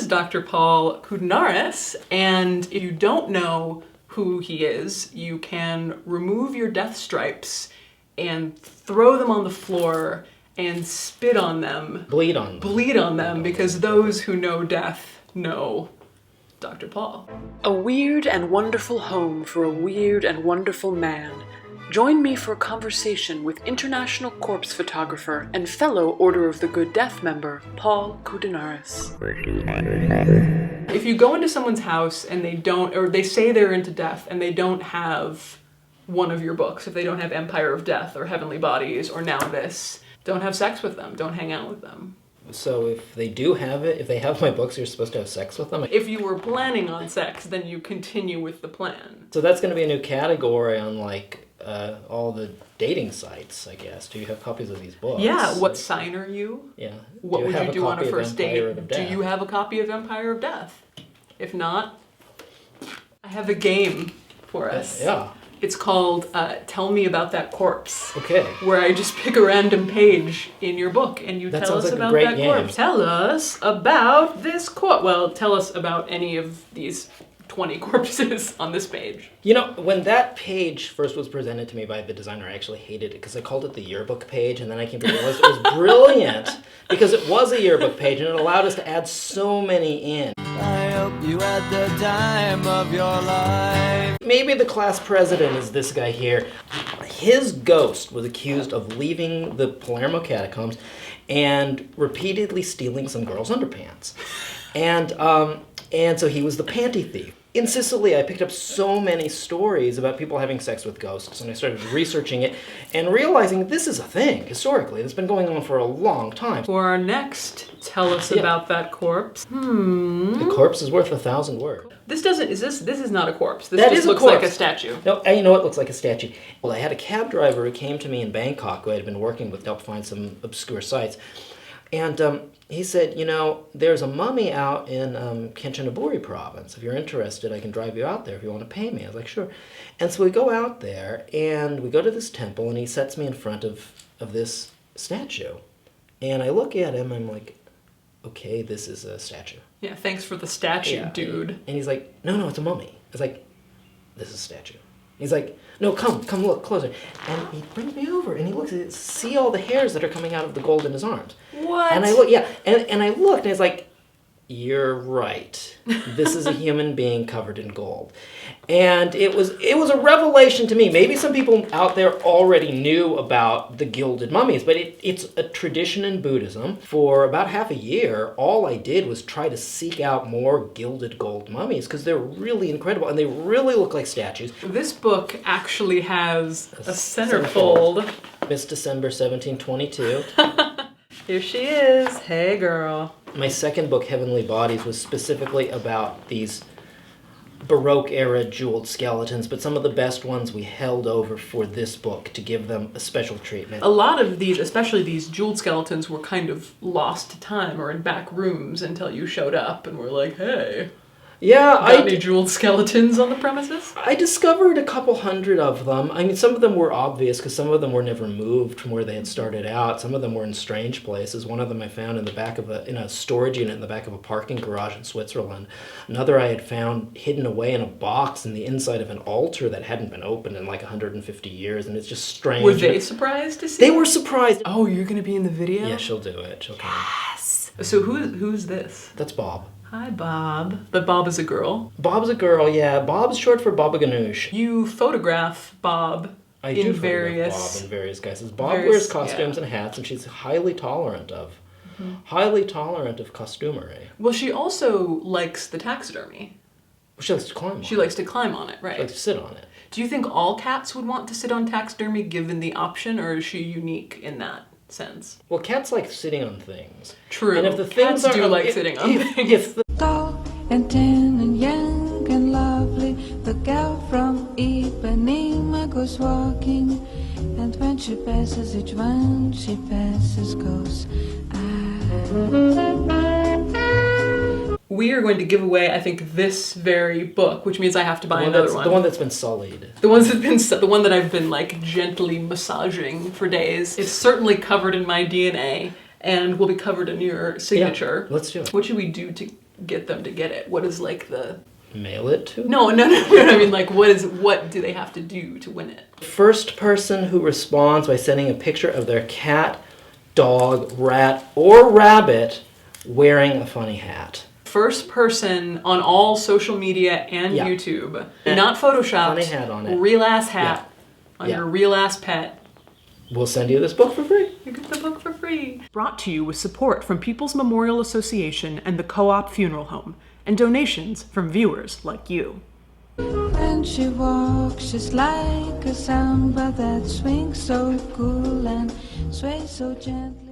Dr. Paul Koudounaris, and if you don't know who he is, you can remove your death stripes and throw them on the floor and spit on them. Bleed on them. Bleed on them, because those who know death know Dr. Paul. A weird and wonderful home for a weird and wonderful man. Join me for a conversation with international corpse photographer and fellow Order of the Good Death member, Paul Koudounaris. If you go into someone's house and they don't, or they say they're into death and they don't have one of your books, if they don't have Empire of Death or Heavenly Bodies or Now This, don't have sex with them, don't hang out with them. So if they do have it, if they have my books, you're supposed to have sex with them? If you were planning on sex, then you continue with the plan. So that's going to be a new category on, like, all the dating sites, I guess. Do you have copies of these books? Yeah, what sign are you? Yeah. What would you do on a first date? Do you have a copy of Empire of Death? If not, I have a game for us. Yeah. It's called Tell Me About That Corpse. Okay. Where I just pick a random page in your book and you tell us about that corpse. Tell us about this corpse. Well, tell us about any of these 20 corpses on this page. You know, when that page first was presented to me by the designer, I actually hated it because I called it the yearbook page, and then I came to realize it was brilliant because it was a yearbook page and it allowed us to add so many in. I hope you had the time of your life. Maybe the class president is this guy here. His ghost was accused of leaving the Palermo Catacombs and repeatedly stealing some girl's underpants. And so he was the panty thief. In Sicily, I picked up so many stories about people having sex with ghosts, and I started researching it and realizing this is a thing, historically. It's been going on for a long time. For our next Tell Us About That Corpse. The corpse is worth 1,000 words. This is not a corpse. This That just is a looks corpse. like a statue. No, you know what looks like a statue? Well, I had a cab driver who came to me in Bangkok who I had been working with to help find some obscure sites. And he said, you know, there's a mummy out in Kanchanaburi province. If you're interested, I can drive you out there if you want to pay me. I was like, sure. And so we go out there, and we go to this temple, and he sets me in front of this statue. And I look at him, and I'm like, okay, this is a statue. Yeah, thanks for the statue, dude. And he's like, no, it's a mummy. I was like, this is a statue. He's like, no, come look closer. And he brings me over, and he looks at it, see all the hairs that are coming out of the gold in his arms. What? And I look, and I looked, and he's like, you're right. This is a human being covered in gold. And it was a revelation to me. Maybe some people out there already knew about the Gilded Mummies, but it's a tradition in Buddhism. For about half a year, all I did was try to seek out more gilded gold mummies because they're really incredible, and they really look like statues. This book actually has a centerfold. Miss December 1722. Here she is. Hey, girl. My second book, Heavenly Bodies, was specifically about these Baroque-era jeweled skeletons, but some of the best ones we held over for this book to give them a special treatment. A lot of these, especially these jeweled skeletons, were kind of lost to time or in back rooms until you showed up and were like, hey. Yeah, Got any jeweled skeletons on the premises? I discovered a couple hundred of them. I mean, some of them were obvious because some of them were never moved from where they had started out. Some of them were in strange places. One of them I found in the back of in a storage unit in the back of a parking garage in Switzerland. Another I had found hidden away in a box in the inside of an altar that hadn't been opened in like 150 years, and it's just strange. Were they surprised to see They were surprised. Oh, you're going to be in the video? Yeah, she'll do it. She'll come. Yes. So who's this? That's Bob. Hi, Bob. But Bob is a girl. Bob's a girl, yeah. Bob's short for Baba Ganoush. You photograph Bob I do photograph Bob in various guises. Bob wears costumes and hats, and she's highly tolerant of costumery. Well, she also likes the taxidermy. She likes to climb on it. She likes to climb on it, right? She likes to sit on it. Do you think all cats would want to sit on taxidermy given the option, or is she unique in that sense? Well, cats like sitting on things. True. And if the cats things do like sitting on things. Tall and tan and young and lovely, the gal from Ipanema goes walking, and when she passes each one, she passes goes. We are going to give away, I think, this very book, which means I have to buy another one. The one that's been sullied. The one that I've been like gently massaging for days. It's certainly covered in my DNA and will be covered in your signature. Yeah, let's do it. What should we do to get them to get it? What is like the... Mail it to them? No, I mean, like, what do they have to do to win it? First person who responds by sending a picture of their cat, dog, rat, or rabbit wearing a funny hat. First person on all social media and Yeah. YouTube, not photoshopped, Funny hat on it. real ass hat on Yeah. your real ass pet. We'll send you this book for free. You get the book for free. Brought to you with support from People's Memorial Association and the Co-op Funeral Home, and donations from viewers like you. When she walks, she's like a samba that swings so cool and sways so gently.